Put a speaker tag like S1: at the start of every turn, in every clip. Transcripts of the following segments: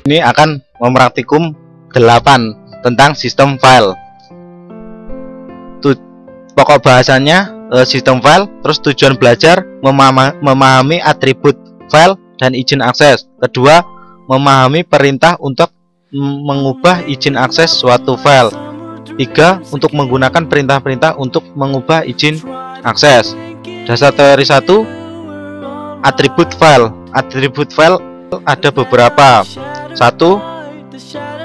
S1: Ini akan mempraktikum 8 tentang sistem file. Pokok bahasanya sistem file, terus tujuan belajar memahami atribut file dan izin akses. Kedua, memahami perintah untuk mengubah izin akses suatu file. 3, untuk menggunakan perintah-perintah untuk mengubah izin akses. Dasar teori 1, atribut file. Atribut file ada beberapa. 1,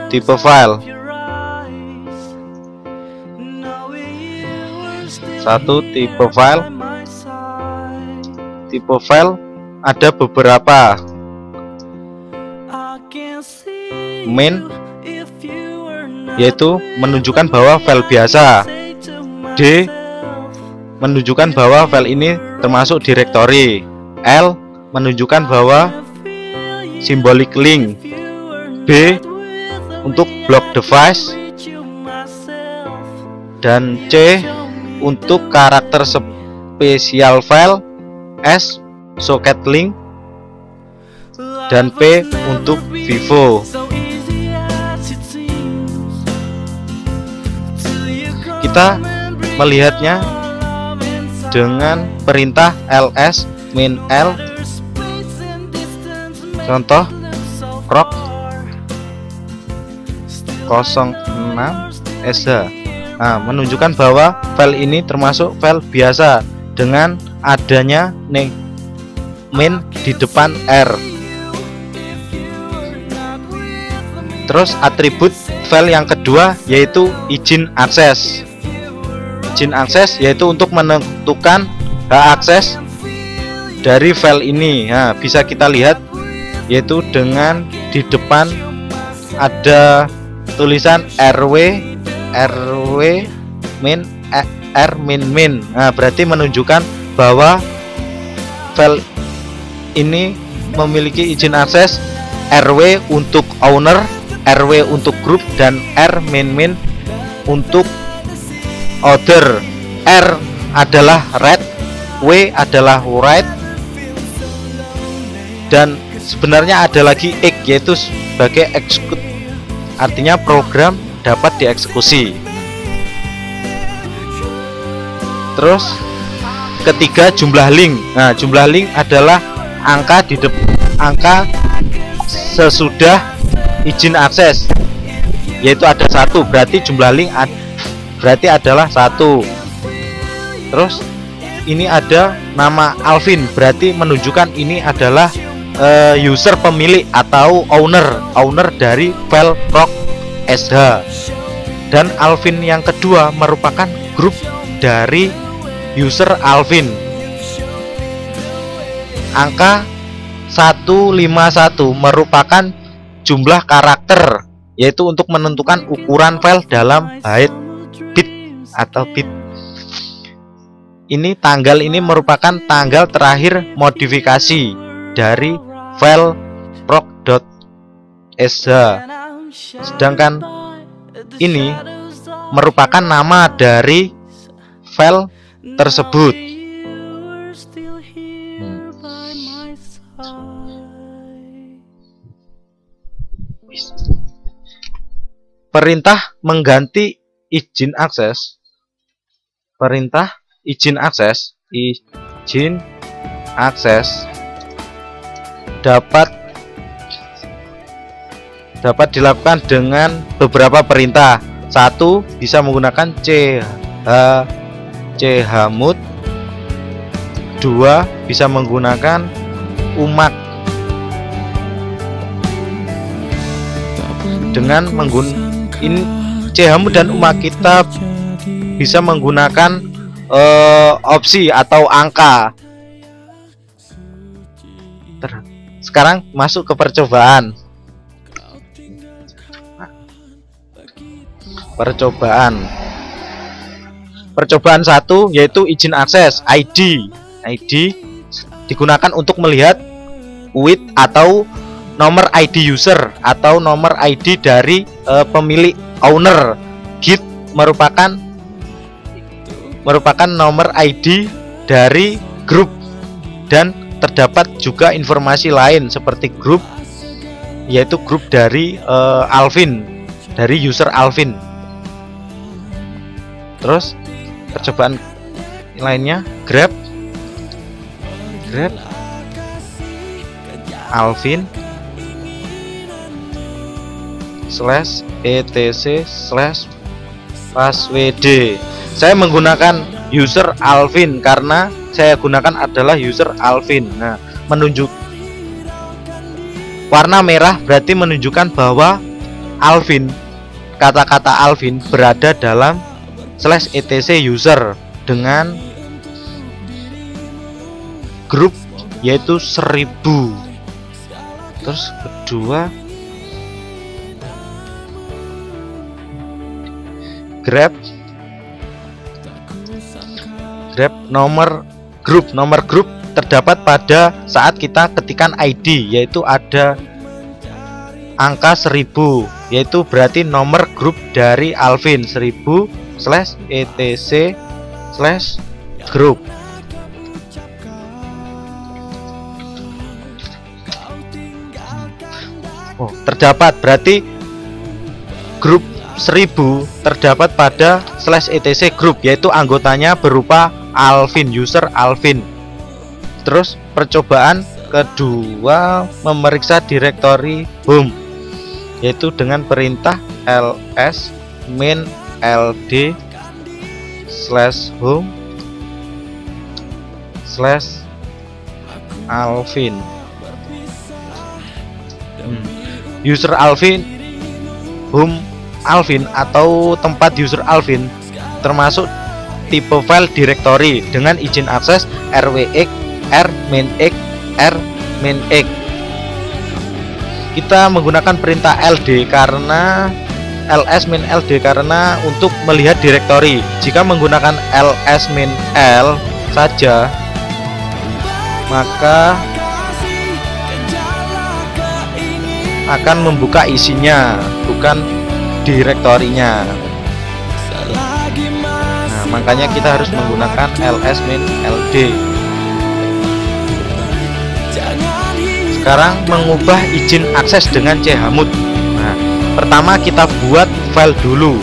S1: tipe file. 1, tipe file. Tipe file ada beberapa. Main, yaitu menunjukkan bahwa file biasa. D, menunjukkan bahwa file ini termasuk direktori. L, menunjukkan bahwa symbolic link. B, untuk block device. Dan C, untuk karakter spesial file. S, socket link. Dan P, untuk Vivo. Kita melihatnya dengan perintah ls min l. Contoh proc 06 sh. Nah, menunjukkan bahwa file ini termasuk file biasa dengan adanya min di depan r. Terus atribut file yang kedua yaitu izin akses. Izin akses yaitu untuk menentukan hak akses dari file ini. Nah, bisa kita lihat yaitu dengan di depan ada tulisan rw min r min. Nah, berarti menunjukkan bahwa file ini memiliki izin akses rw untuk owner, rw untuk grup, dan r min untuk other. R adalah read, w adalah write, dan sebenarnya ada lagi x yaitu sebagai execute, artinya program dapat dieksekusi. Terus ketiga, jumlah link. Nah, jumlah link adalah angka di angka sesudah izin akses, yaitu ada 1, berarti jumlah link berarti adalah 1. Terus ini ada nama Alvin, berarti menunjukkan ini adalah user pemilik atau owner dari file proc sh. Dan Alvin yang kedua merupakan grup dari user Alvin. Angka 151 merupakan jumlah karakter, yaitu untuk menentukan ukuran file dalam bit atau bit. Ini tanggal ini merupakan tanggal terakhir modifikasi dari file proc.sh. Sedangkan ini merupakan nama dari file tersebut. Perintah mengganti izin akses. Perintah izin akses dapat dilakukan dengan beberapa perintah. 1, bisa menggunakan chmod. 2, bisa menggunakan umak. Dengan menggunakan chmod dan umak kita bisa menggunakan opsi atau angka. Sekarang masuk ke percobaan. Percobaan 1 yaitu izin akses ID digunakan untuk melihat with atau nomor ID user atau nomor ID dari pemilik owner. Git merupakan nomor ID dari grup, dan terdapat juga informasi lain seperti grup yaitu grup dari Alvin, dari user Alvin. Terus percobaan lainnya grab Alvin /etc/passwd. Saya menggunakan user Alvin karena saya gunakan adalah user Alvin. Nah, menunjuk warna merah berarti menunjukkan bahwa Alvin, kata-kata Alvin berada dalam /etc user dengan grup yaitu 1000. Terus kedua grab nomor grup terdapat pada saat kita ketikan ID, yaitu ada angka 1000, yaitu berarti nomor grup dari Alvin 1000/etc/group. Oh, terdapat berarti grup 1000 terdapat pada /etc group, yaitu anggotanya berupa Alvin, user Alvin. Terus percobaan kedua memeriksa direktori home, yaitu dengan perintah ls min ld /home/alvin. User Alvin, home Alvin atau tempat user Alvin termasuk tipe file directory dengan izin akses rwx, rminx, rminx. Kita menggunakan perintah ld karena ls min ld karena untuk melihat directory. Jika menggunakan ls min l saja, maka akan membuka isinya, bukan direktorinya. Nah, makanya kita harus menggunakan ls min ld. Sekarang mengubah izin akses dengan chmod. Nah, pertama kita buat file dulu.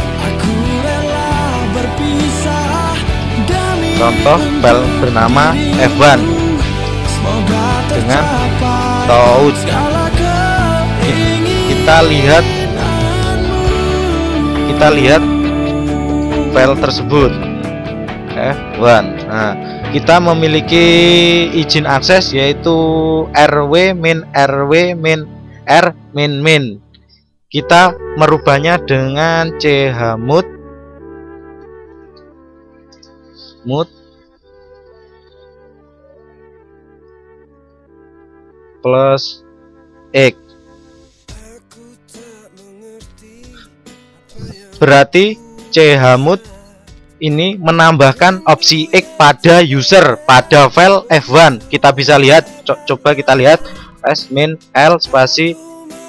S1: Contoh file bernama f1 dengan tout. Kita lihat file tersebut f1. Nah, kita memiliki izin akses yaitu rw min r min. Kita merubahnya dengan chmod plus x. Berarti chmod ini menambahkan opsi X pada user pada file f1. Kita bisa lihat, coba kita lihat s-min l spasi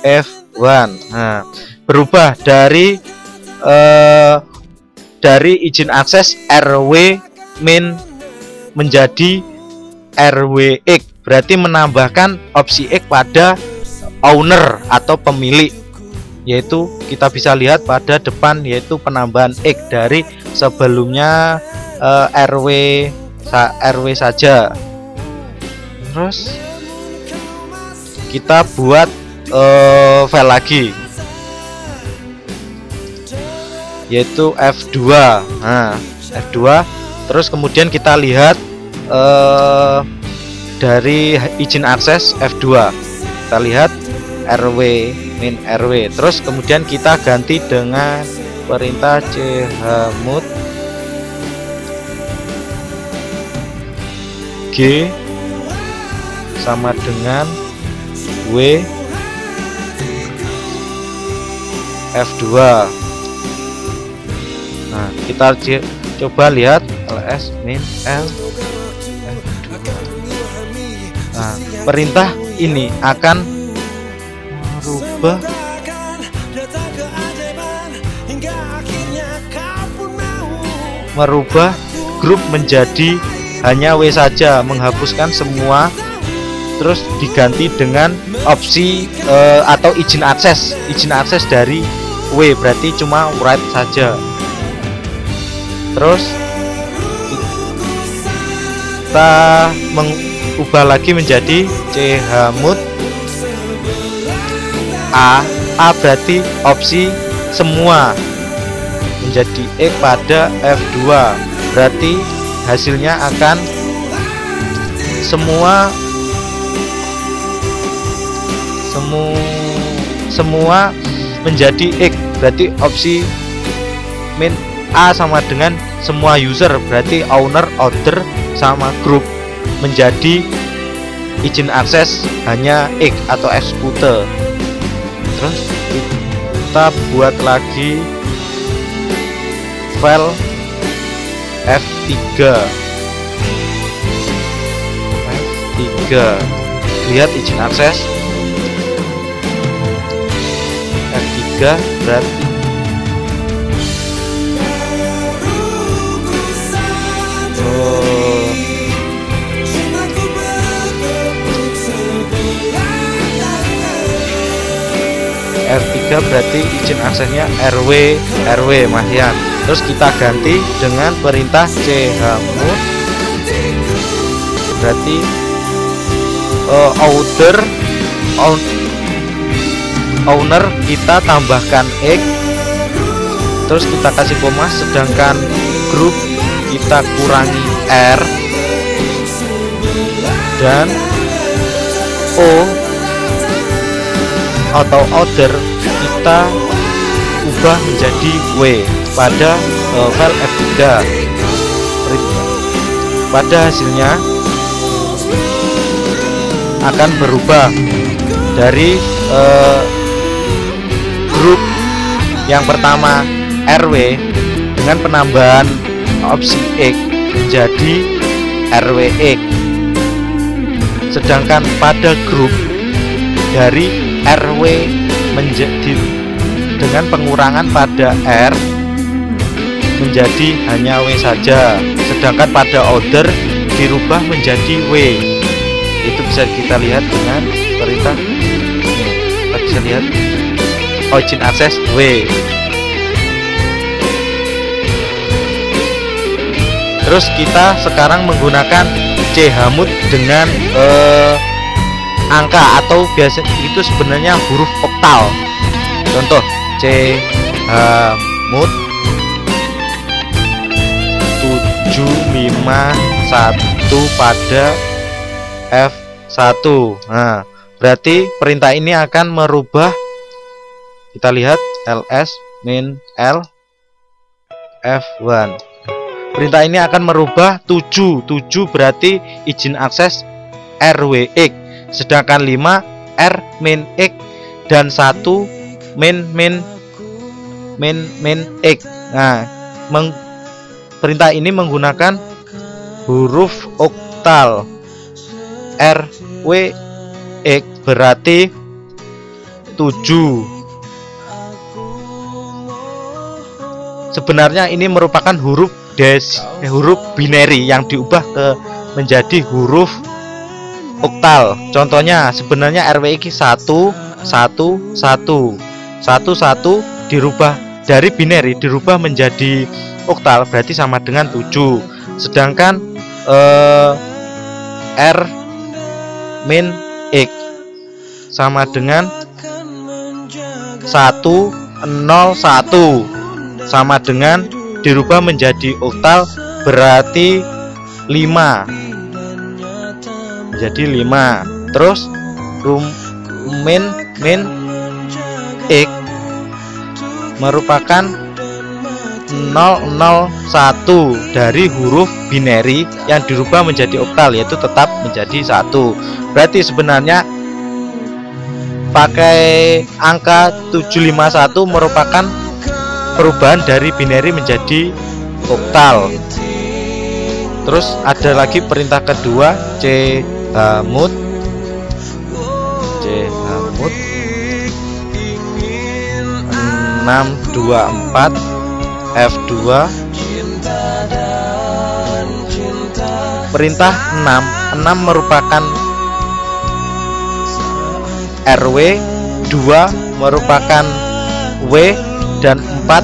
S1: f1. Nah, berubah dari izin akses rw min menjadi rwx, berarti menambahkan opsi X pada owner atau pemilik, yaitu kita bisa lihat pada depan yaitu penambahan X dari sebelumnya rw saja. Terus kita buat file lagi yaitu f2. Nah, f2. Terus kemudian kita lihat dari izin akses f2, kita lihat rw min rw. Terus kemudian kita ganti dengan perintah chmod g sama dengan w f2. Nah, kita coba lihat ls min l f2. Nah, perintah ini akan merubah grup menjadi hanya W saja, menghapuskan semua terus diganti dengan opsi atau izin akses dari W, berarti cuma write saja. Terus kita mengubah lagi menjadi chmod A berarti opsi semua menjadi X pada F2, berarti hasilnya akan semua menjadi X, berarti opsi min A sama dengan semua user, berarti owner, order sama grup, menjadi izin akses hanya X atau executor. Terus kita buat lagi file F3 lihat izin akses F3 berarti F3 berarti izin aksesnya RW Mahyan. Terus kita ganti dengan perintah chmod berarti owner kita tambahkan X, terus kita kasih koma, sedangkan grup kita kurangi R dan O atau order kita ubah menjadi W pada file F3. Pada hasilnya akan berubah dari grup yang pertama RW dengan penambahan opsi X menjadi RWX, sedangkan pada grup dari RW menjadi dengan pengurangan pada R menjadi hanya W saja, sedangkan pada order dirubah menjadi W. Itu bisa kita lihat dengan perintah kita bisa lihat izin akses W. Terus kita sekarang menggunakan chmod dengan angka atau biasa itu sebenarnya huruf oktal. Contoh chmod 751 pada F1. Nah, berarti perintah ini akan merubah, kita lihat ls min l F1. Perintah ini akan merubah 7 berarti izin akses RWX, sedangkan 5 R min X dan 1 min X. Nah, perintah ini menggunakan huruf oktal RWX berarti 7. Sebenarnya ini merupakan huruf binary yang diubah menjadi huruf oktal. Contohnya sebenarnya RWX 111 dirubah dari binary dirubah menjadi oktal, berarti sama dengan 7. Sedangkan R min X sama dengan 101 sama dengan dirubah menjadi oktal, berarti 5. Jadi 5. Terus min X merupakan 001 dari huruf binary yang dirubah menjadi oktal, yaitu tetap menjadi 1. Berarti sebenarnya pakai angka 751 merupakan perubahan dari binary menjadi oktal. Terus ada lagi perintah kedua chmod 624 F2. Perintah 6 merupakan RW, 2 merupakan W, dan 4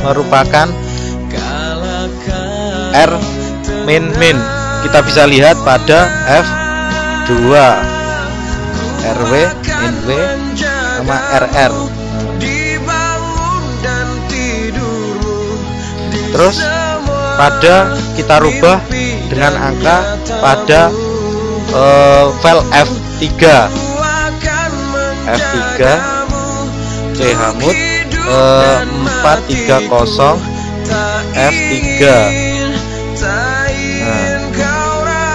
S1: merupakan R min min. Kita bisa lihat pada F2 RW min W sama RR. Terus pada kita rubah dengan angka pada file F3 chmod 430 F3. Nah,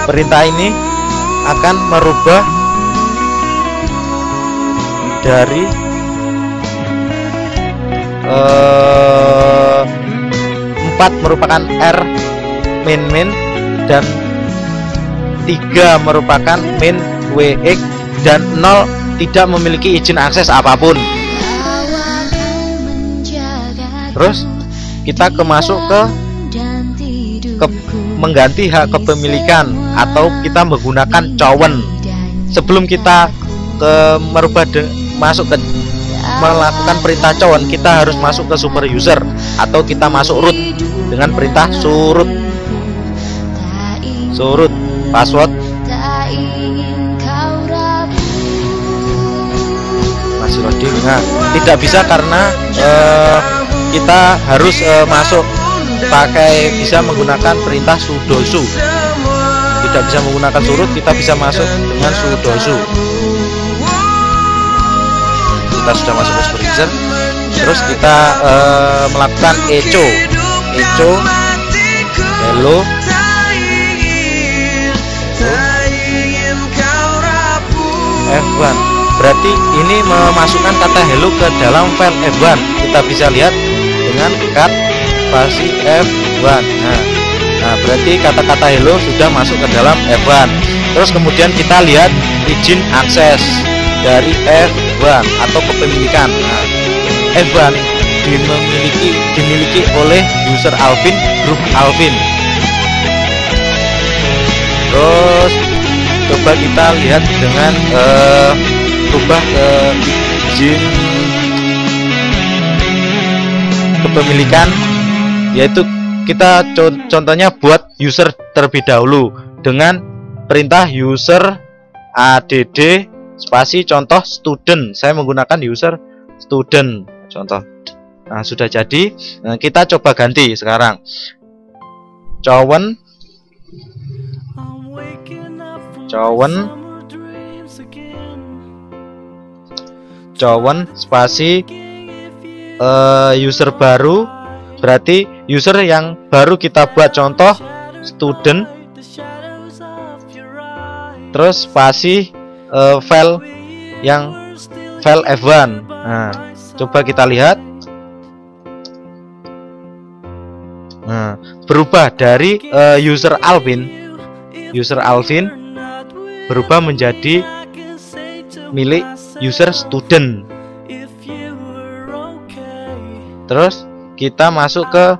S1: perintah ini akan merubah dari 4 merupakan R min min dan 3 merupakan min WX dan 0 tidak memiliki izin akses apapun. Terus kita masuk ke mengganti hak kepemilikan atau kita menggunakan cowen. Sebelum kita masuk ke melakukan perintah cowen, kita harus masuk ke super user atau kita masuk root dengan perintah surut password. Masih loading. Nah, tidak bisa karena kita harus masuk bisa menggunakan perintah sudosu. Tidak bisa menggunakan surut, kita bisa masuk dengan sudosu. Kita sudah masuk ke super user. Terus kita melakukan echo hello F1. Berarti ini memasukkan kata hello ke dalam file F1. Kita bisa lihat dengan cut spasi F1. Nah, berarti kata-kata hello sudah masuk ke dalam F1. Terus kemudian kita lihat izin akses dari F1 atau kepemilikan. Nah, F1 dimiliki oleh user Alvin, grup Alvin. Terus coba kita lihat dengan rubah ke izin kepemilikan, yaitu kita contohnya buat user terlebih dahulu dengan perintah user add spasi contoh student. Saya menggunakan user student contoh. Nah, sudah jadi. Nah, kita coba ganti sekarang. Cowen spasi user baru, berarti user yang baru kita buat contoh student. Terus spasi file F1. Nah, coba kita lihat. Nah, berubah dari user Alvin berubah menjadi milik user student. Terus kita masuk ke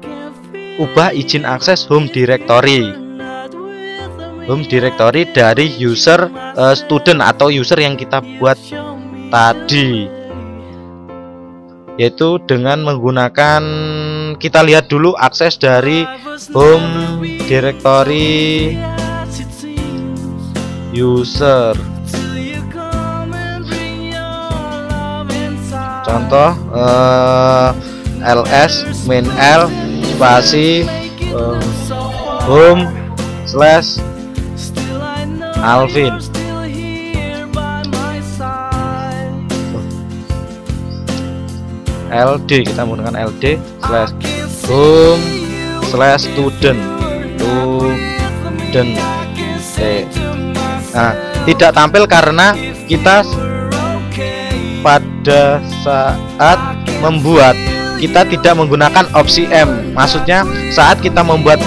S1: ubah izin akses home directory dari user student atau user yang kita buat tadi, yaitu dengan menggunakan, kita lihat dulu akses dari home directory user. Contoh ls min l spasi home slash Alvin. LD, kita menggunakan LD slash home slash student. Nah, tidak tampil karena kita pada saat membuat kita tidak menggunakan opsi M. Maksudnya saat kita membuat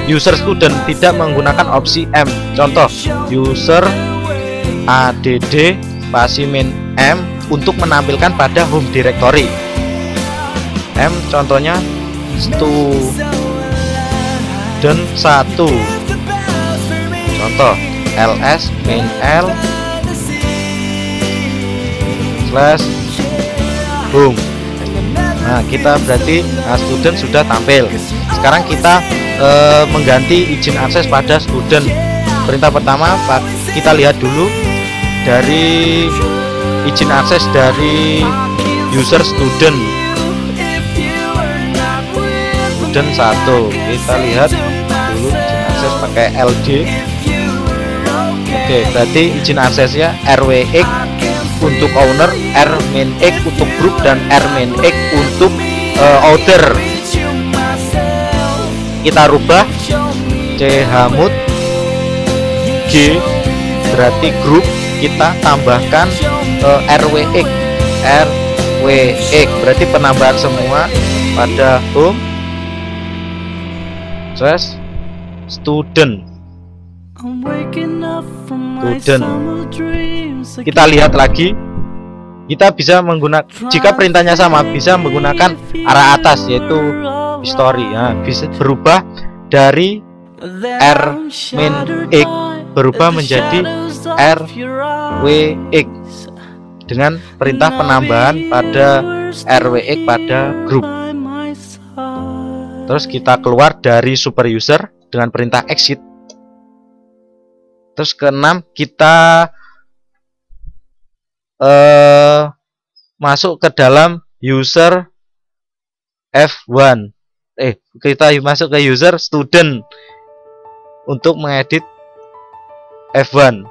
S1: user student tidak menggunakan opsi M. Contoh user add spasi min M untuk menampilkan pada home directory. M contohnya student 1. Contoh ls min l slash home. Nah, kita berarti student sudah tampil. Sekarang kita mengganti izin akses pada student. Perintah pertama kita lihat dulu dari izin akses dari user student 1. Kita lihat dulu izin akses pakai LD. Oke, berarti izin aksesnya RWX untuk owner, RMainX untuk group, dan RMainX untuk order. Kita rubah chmod G berarti group, kita tambahkan RWX berarti penambahan semua pada home slash student. Kita lihat lagi, kita bisa menggunakan, jika perintahnya sama, bisa menggunakan arah atas yaitu history. Nah, bisa berubah dari RMainX berubah menjadi RWX dengan perintah penambahan pada RWX pada grup. Terus kita keluar dari super user dengan perintah exit. Terus ke-6 kita masuk ke dalam user F1. Kita masuk ke user student untuk mengedit F1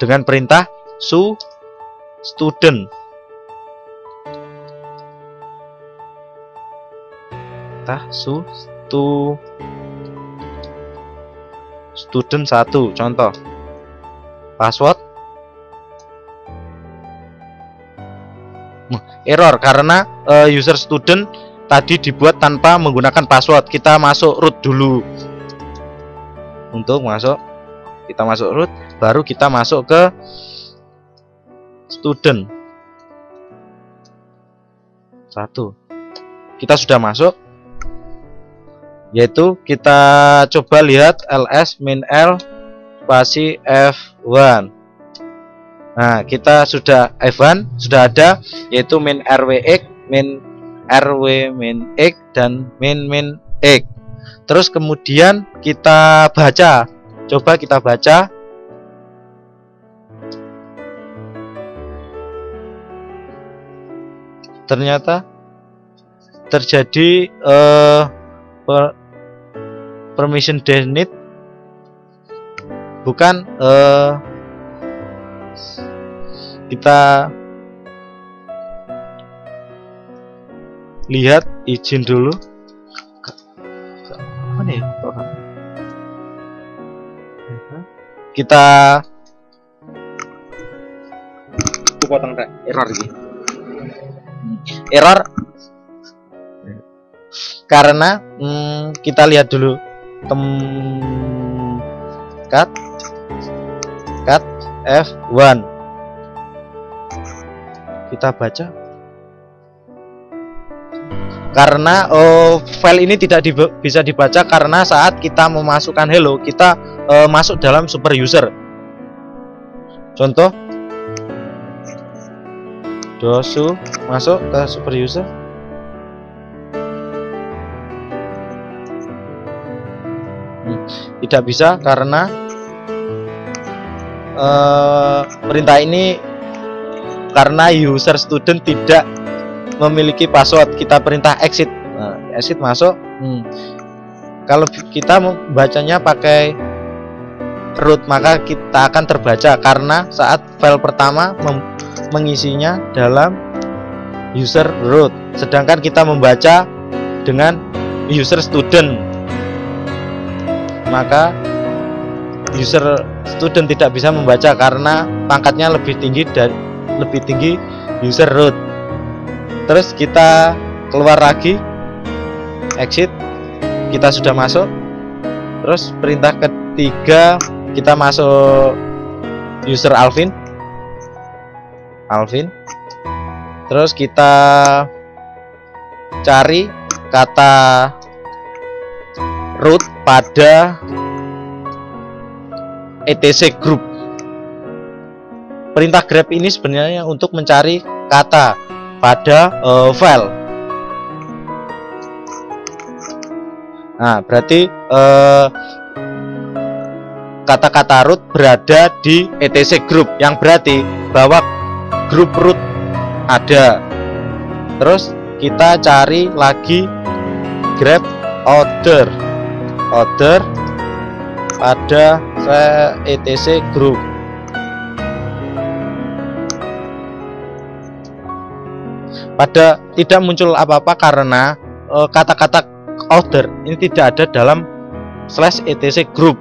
S1: dengan perintah student. Student 1 contoh. Password error karena user student tadi dibuat tanpa menggunakan password. Kita masuk root dulu. Untuk masuk, kita masuk root, baru kita masuk ke student 1. Kita sudah masuk, yaitu kita coba lihat ls -l spasi F1. Nah, kita sudah F1 sudah ada, yaitu main RWX, main RWMainX, dan main-main-X. Terus kemudian kita baca, coba kita baca. Ternyata terjadi permission denied, bukan. Kita lihat izin dulu. Mana ya? Kita potong error ini. Error karena kita lihat dulu cut F1. Kita baca karena file ini tidak bisa dibaca karena saat kita memasukkan hello, kita masuk dalam super user. Contoh dosu masuk ke super user. Tidak bisa karena perintah ini karena user student tidak memiliki password. Kita perintah exit. Nah, exit masuk. Kalau kita membacanya pakai root, maka kita akan terbaca karena saat file pertama mengisinya dalam user root, sedangkan kita membaca dengan user student, maka user student tidak bisa membaca karena pangkatnya lebih tinggi user root. Terus kita keluar lagi, exit, kita sudah masuk. Terus perintah ketiga kita masuk user Alvin. Terus kita cari kata root pada etc group. Perintah grep ini sebenarnya untuk mencari kata pada file. Nah, berarti kata-kata root berada di etc group, yang berarti bahwa grup root ada. Terus kita cari lagi grab order pada etc group. Pada tidak muncul apa-apa karena kata-kata order ini tidak ada dalam slash etc group.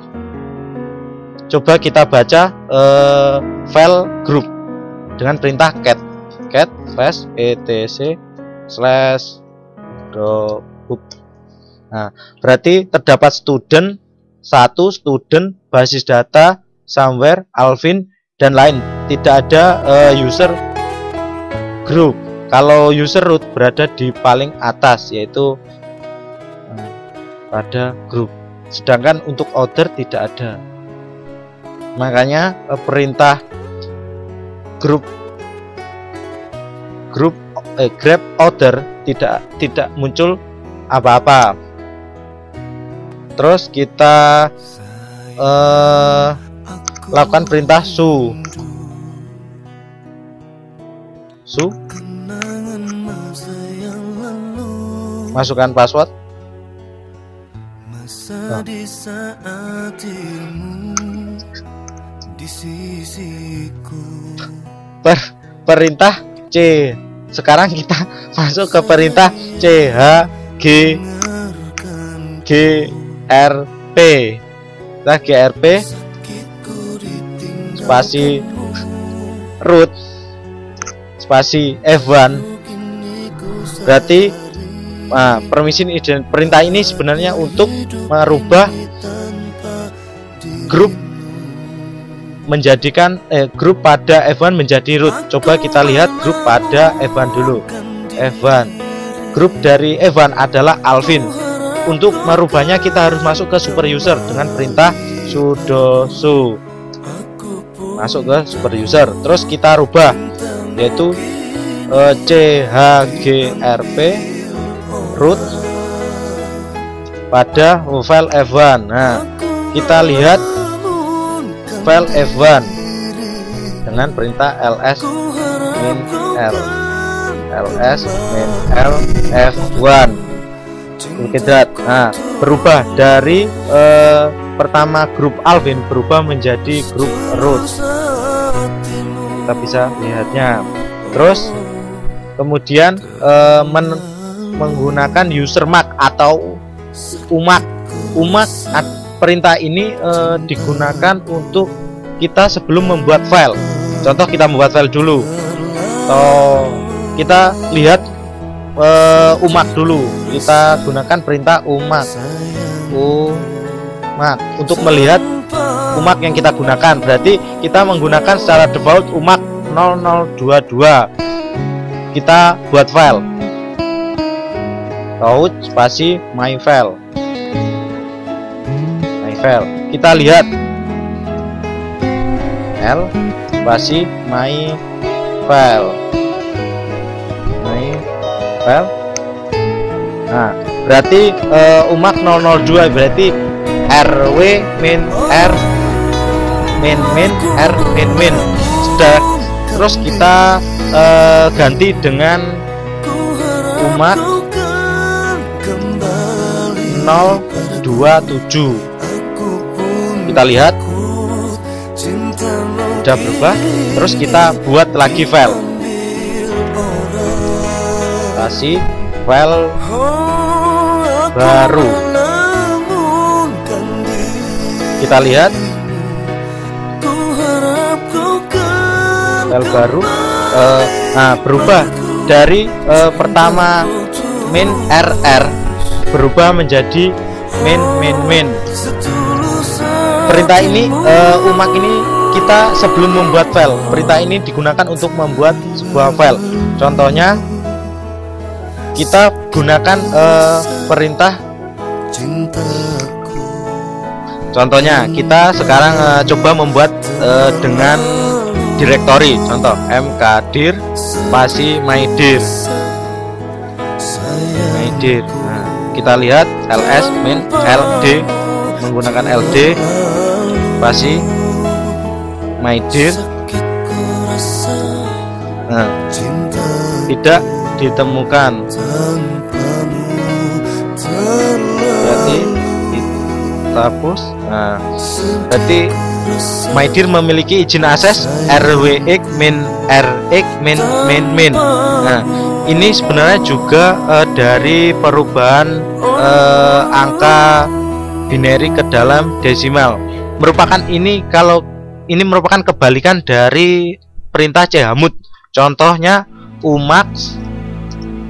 S1: Coba kita baca file group dengan perintah cat slash etc slash group. Nah, berarti terdapat student 1, student, basis data, somewhere, Alvin, dan lain. Tidak ada user group. Kalau user root berada di paling atas, yaitu pada group. Sedangkan untuk order tidak ada. Makanya perintah grab order tidak muncul apa-apa. Terus kita lakukan perintah su. Masukkan password. Perintah C. Sekarang kita masuk ke perintah grp. Nah, grp spasi root spasi F1. Berarti permisi perintah ini sebenarnya untuk merubah grup menjadikan grup pada F1 menjadi root. Coba kita lihat grup pada F1 dulu. F1, grup dari F1 adalah Alvin. Untuk merubahnya kita harus masuk ke super user dengan perintah sudo su. Masuk ke super user, terus kita rubah yaitu chgrp root pada file F1. Nah, kita lihat file F1 dengan perintah ls min l f1. Nah, berubah dari pertama grup Alvin berubah menjadi grup root. Kita bisa lihatnya. Terus kemudian menggunakan user mark atau umak. Perintah ini digunakan untuk kita sebelum membuat file. Contoh, kita membuat file dulu. Kita lihat umak dulu. Kita gunakan perintah umak untuk melihat umak yang kita gunakan. Berarti kita menggunakan secara default umak 0022. Kita buat file. Root spasi my file. Kita lihat L spasi my file. Nah, berarti umak 002 berarti rw min r min r min. Sudah. Terus kita ganti dengan umak 027. Kita lihat sudah berubah. Terus kita buat lagi file. Kasih file baru. Kita lihat file baru. Nah, berubah dari pertama min rr berubah menjadi min. Perintah ini umak ini kita sebelum membuat file. Perintah ini digunakan untuk membuat sebuah file. Contohnya kita gunakan perintah. Contohnya kita sekarang coba membuat dengan directory. Contoh mkdir spasi mydir. Nah, kita lihat ls min ld menggunakan ld spasi mydir. Nah, tidak ditemukan, berarti kita hapus. Nah, berarti mydir memiliki izin akses rwx min rx min. Nah, ini sebenarnya juga dari perubahan angka binary ke dalam desimal. Kalau ini merupakan kebalikan dari perintah chamut. Contohnya umax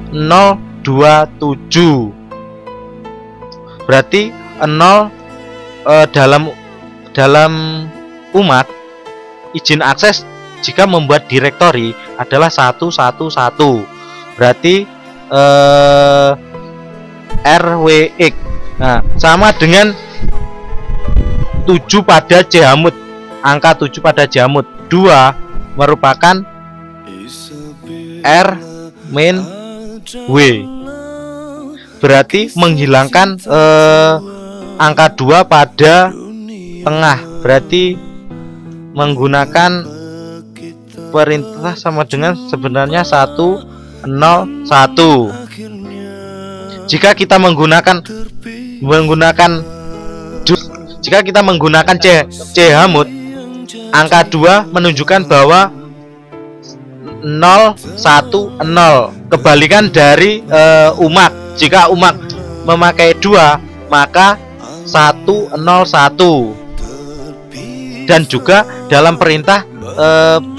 S1: 027. Berarti 0 dalam umat izin akses jika membuat directory adalah 111. Berarti rwx. Nah, sama dengan 7 pada chamut. Angka 7 pada chamut 2 merupakan r min w. Berarti menghilangkan angka 2 pada tengah. Berarti menggunakan perintah sama dengan sebenarnya 101. Jika kita menggunakan chamut, angka 2 menunjukkan bahwa 010. Kebalikan dari umak. Jika umak memakai 2, maka 101. Dan juga dalam perintah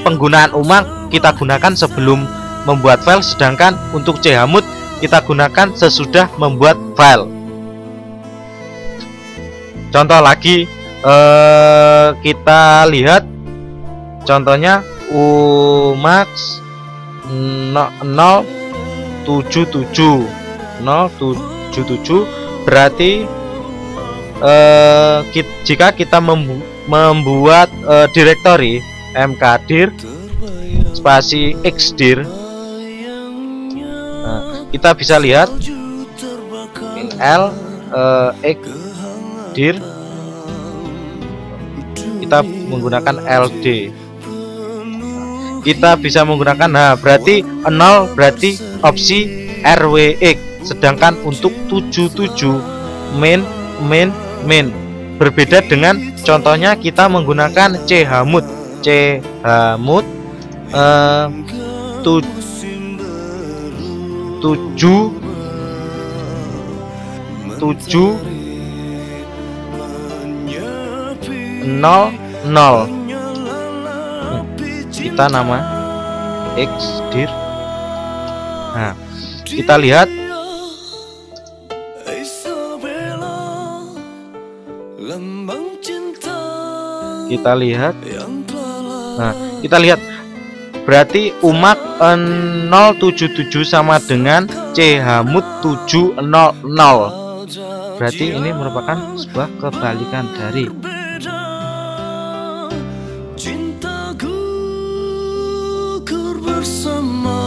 S1: penggunaan umak kita gunakan sebelum membuat file, sedangkan untuk chamut kita gunakan sesudah membuat file. Contoh lagi, kita lihat contohnya umax 077. Berarti jika kita membuat directory mkdir spasi xdir, kita bisa lihat xdir, kita menggunakan ld. Kita bisa menggunakan, berarti 0 berarti opsi rwx, sedangkan untuk 77 min. Berbeda dengan contohnya kita menggunakan chamut 7 0 kita nama xdir. Nah, kita lihat nah, kita lihat berarti umak 077 sama dengan chamut 700. Berarti ini merupakan sebuah kebalikan dari
S2: bersama.